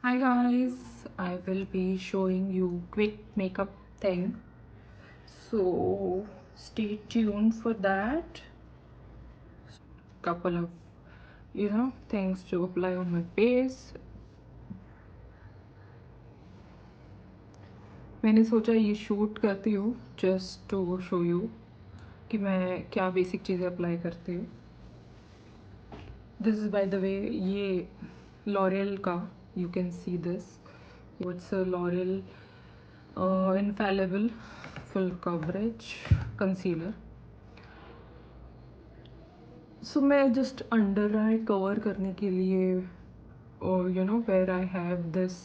Hi guys, I will be showing you quick makeup thing. So stay tuned for that. Couple of things to apply on my face. मैंने सोचा ये shoot करती हूँ just to show you कि मैं क्या basic चीज़ें apply करती हूँ. This is by the way ये लॉरियल का, you can see this. It's a L'Oreal infallible full coverage concealer. So मैं जस्ट अंडर आई कवर करने के लिए, और where I have this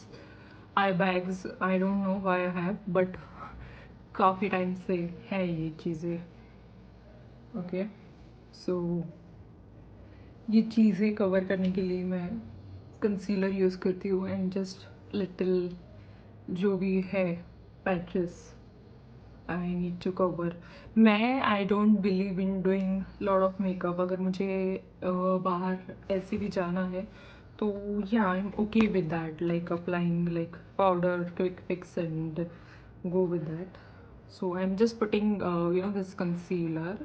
eye bags. I don't know why I have, but काफ़ी time से है ये चीज़ें. ओके, सो ये चीज़ें कवर करने के लिए मैं कंसीलर यूज़ करती हूँ एंड जस्ट लिटिल जो भी है patches I need to cover. मैं I don't believe in doing lot of makeup. अगर मुझे बाहर ऐसे भी जाना है तो या I am okay with that, like applying like powder quick fix and go with that. So I'm just putting this concealer,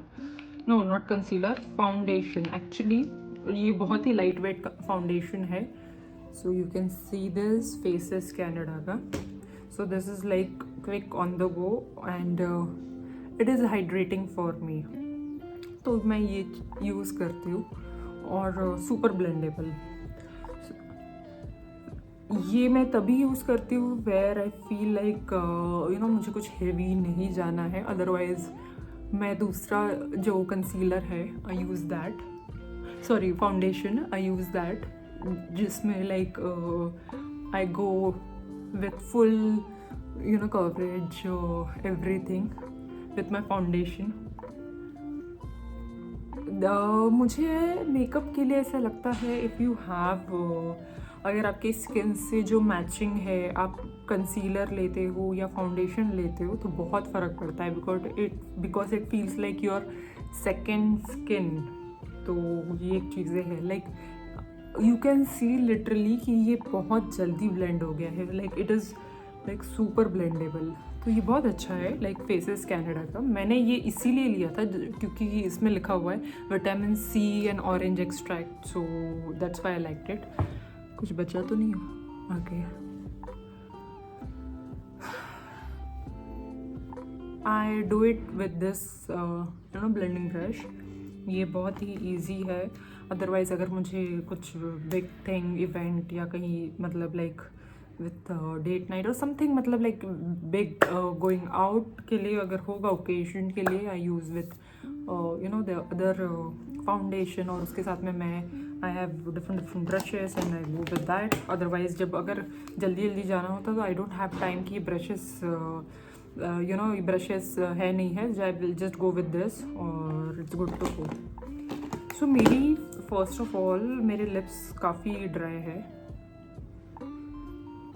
no not concealer, foundation actually. ये बहुत ही लाइट वेट फाउंडेशन है. So you can see this Faces Canada का. So this is like quick on the go and it is hydrating for me. तो मैं ये use करती हूँ. और सुपर ब्लेंडेबल ये मैं तभी यूज़ करती हूँ वेयर आई फील लाइक मुझे कुछ हेवी नहीं जाना है. अदरवाइज मैं दूसरा जो कंसीलर है I use that, sorry foundation I use that, जिसमें like I go with full coverage everything with my foundation. मुझे मेकअप के लिए ऐसा लगता है इफ़ यू हैव अगर आपके स्किन से जो मैचिंग है, आप कंसीलर लेते हो या फाउंडेशन लेते हो तो बहुत फ़र्क पड़ता है. Because it feels like your second skin. तो ये एक चीज़ें है like you can C literally कि ये बहुत जल्दी ब्लेंड हो गया है. Like it is like super blendable. तो ये बहुत अच्छा है लाइक फेसेस कैनेडा का. मैंने ये इसीलिए लिया था क्योंकि इसमें लिखा हुआ है vitamin C and orange extract. So that's why I liked it. कुछ बचा तो नहीं हो? Okay, I do it with this blending brush. ये बहुत ही ईजी है. अदरवाइज़ अगर मुझे कुछ बिग थिंग इवेंट या कहीं मतलब लाइक विथ डेट नाइट और समथिंग, मतलब लाइक बिग गोइंग आउट के लिए अगर होगा ओकेजन के लिए, I use with the other foundation. और उसके साथ में मैं I have different brushes and I go with that. Otherwise जब अगर जल्दी जल्दी जाना होता तो आई डोंट हैव टाइम कि ब्रशेस ये ब्रशेस है नहीं है, I will just go with this और it's good to go. So मेरी फर्स्ट ऑफ ऑल मेरे लिप्स काफ़ी ड्राई है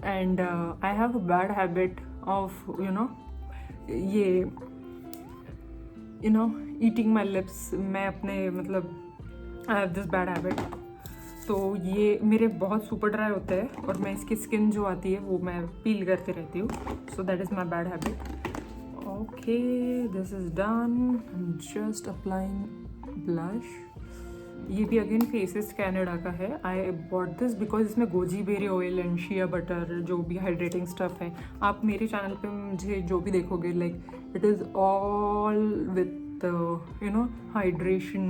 and I have a bad habit of ये ईटिंग माई लिप्स. मैं अपने मतलब I have this bad habit. तो ये मेरे बहुत सुपर ड्राई होते हैं और मैं इसकी स्किन जो आती है वो मैं पील करते रहती हूँ. So that is my bad habit. Okay, this is done. Just applying blush. ये भी अगेन फेसेस कैनेडा का है. आई बॉट दिस बिकॉज इसमें goji berry oil and shea butter जो भी हाइड्रेटिंग स्टफ है. आप मेरे चैनल पे मुझे जो भी देखोगे like it is all with hydration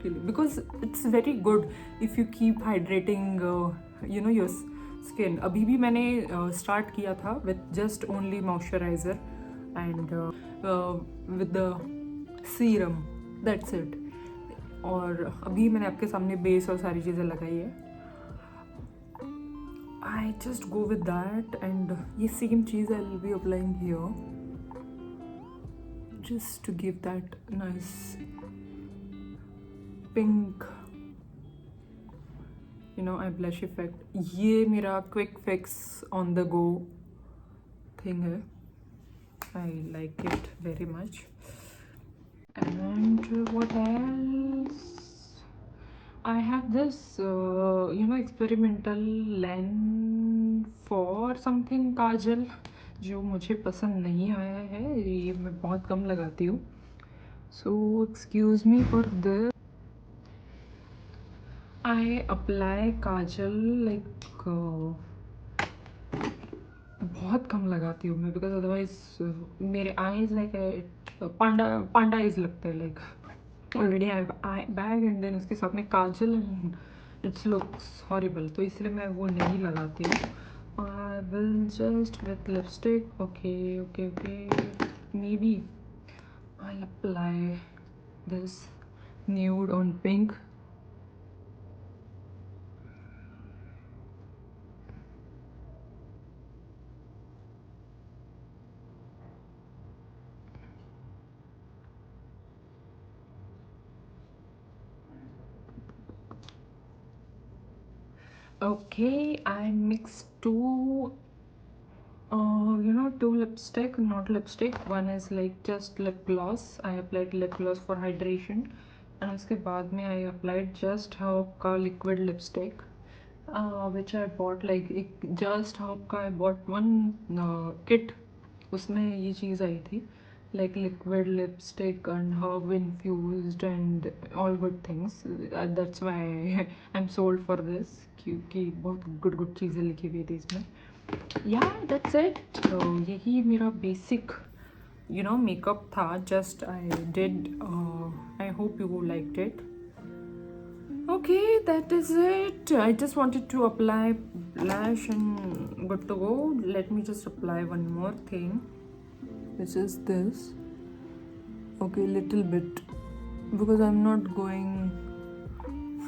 के लिए. Because it's very good if you keep hydrating your skin. अभी भी मैंने स्टार्ट किया था with just only moisturiser and with the serum, that's it. और अभी मैंने आपके सामने बेस और सारी चीज़ें लगाई है. I just go with that and ये सेम चीज़ I will be applying here just to give that nice pink eye blush effect. ये मेरा quick fix on the go thing है. I like it very much. And what else? I have this experimental lens for something kajal जो मुझे पसंद नहीं आया है, ये मैं बहुत कम लगाती हूँ। So excuse me for this. I apply kajal like बहुत कम लगाती हूँ मैं, बिकॉज अदरवाइज मेरे eyes like panda panda eyes लगते हैं। Like already I I bag and then उसके साथ में kajal and it's looks horrible, तो इसलिए मैं वो नहीं लगाती हूँ। I will just with lipstick, okay okay okay, maybe I apply this nude on pink. Okay, I mixed two, two lipstick, not lipstick. One is like just lip gloss. I applied lip gloss for hydration, and उसके बाद में I applied just Hop का liquid lipstick, which I bought like just Hop का I bought one kit. उसमें ये चीज़ आई थी like liquid lipstick and herb infused and all good things. That's why I'm sold for this, क्योंकि बहुत good चीज़ें लिखी हुई थी इसमें. Yeah, that's it. तो यही मेरा basic makeup था. Just I did, I hope you liked it. Okay, that is it. I just wanted to apply blush and good to go. Let me just apply one more thing, which is this. Okay, little bit, because I'm not going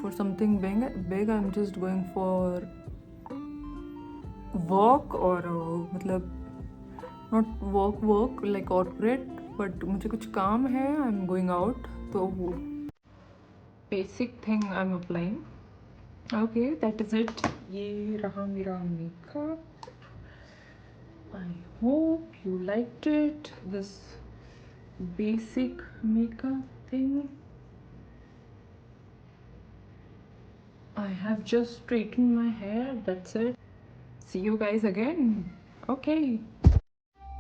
for something big. I'm just going for work or मतलब not work like corporate, but मुझे कुछ काम है, I'm going out, तो वो basic thing I'm applying. Okay, that is it. ये रहा मेरा makeup. I hope you liked it. This basic makeup thing. I have just straightened my hair. That's it. See you guys again. Okay.